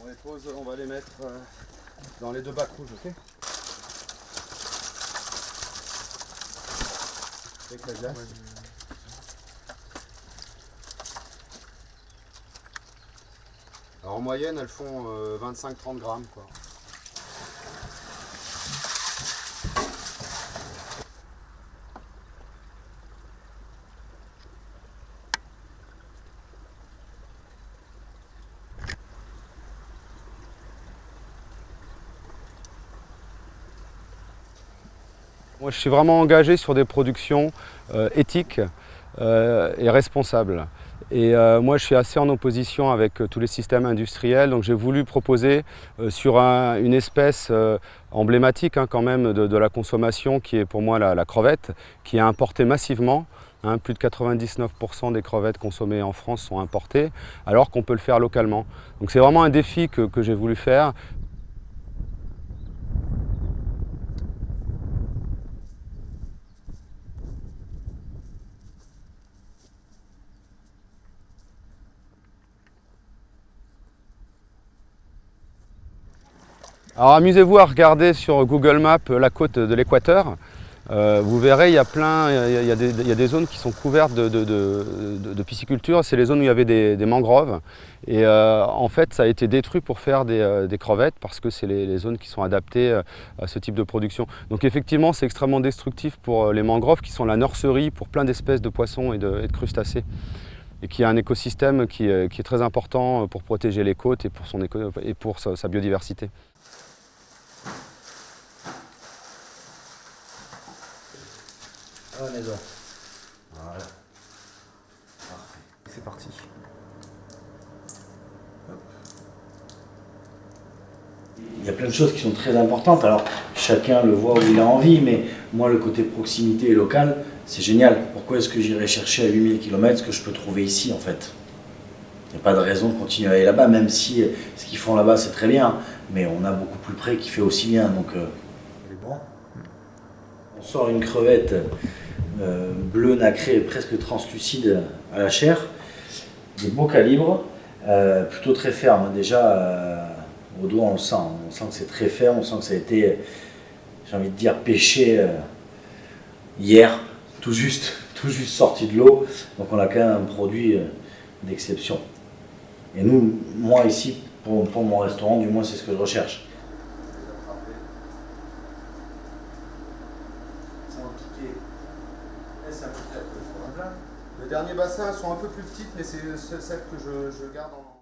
On les pose, on va les mettre dans les deux bacs rouges, ok? Avec la glace. Alors en moyenne, elles font 25-30 grammes, quoi. Moi, je suis vraiment engagé sur des productions éthiques et responsables. Et moi, je suis assez en opposition avec tous les systèmes industriels. Donc, j'ai voulu proposer sur une espèce emblématique quand même de la consommation, qui est pour moi la crevette, qui est importée massivement. Plus de 99% des crevettes consommées en France sont importées, alors qu'on peut le faire localement. Donc, c'est vraiment un défi que j'ai voulu faire. Alors amusez-vous à regarder sur Google Maps la côte de l'Équateur. Vous verrez, il y a des zones qui sont couvertes de pisciculture. C'est les zones où il y avait des mangroves. Et en fait, ça a été détruit pour faire des crevettes parce que c'est les zones qui sont adaptées à ce type de production. Donc effectivement, c'est extrêmement destructif pour les mangroves qui sont la nurserie pour plein d'espèces de poissons et de crustacés. Et qui a un écosystème qui est très important pour protéger les côtes et pour sa biodiversité. À la maison. Voilà. Parfait. C'est parti. Hop. Il y a plein de choses qui sont très importantes. Alors, chacun le voit où il a envie, mais moi, le côté proximité et local, c'est génial. Pourquoi est-ce que j'irais chercher à 8000 km ce que je peux trouver ici, en fait? Il n'y a pas de raison de continuer à aller là-bas, même si ce qu'ils font là-bas, c'est très bien. Mais on a beaucoup plus près qui fait aussi bien. Donc, elle est bon. On sort une crevette bleu nacré, presque translucide à la chair, de beau calibre, plutôt très ferme. Déjà, au doigt, on sent que c'est très ferme, on sent que ça a été, j'ai envie de dire, pêché hier, tout juste sorti de l'eau. Donc on a quand même un produit d'exception. Et nous, moi ici, pour mon restaurant, du moins c'est ce que je recherche. Les derniers bassins sont un peu plus petites, mais c'est celles que je garde en...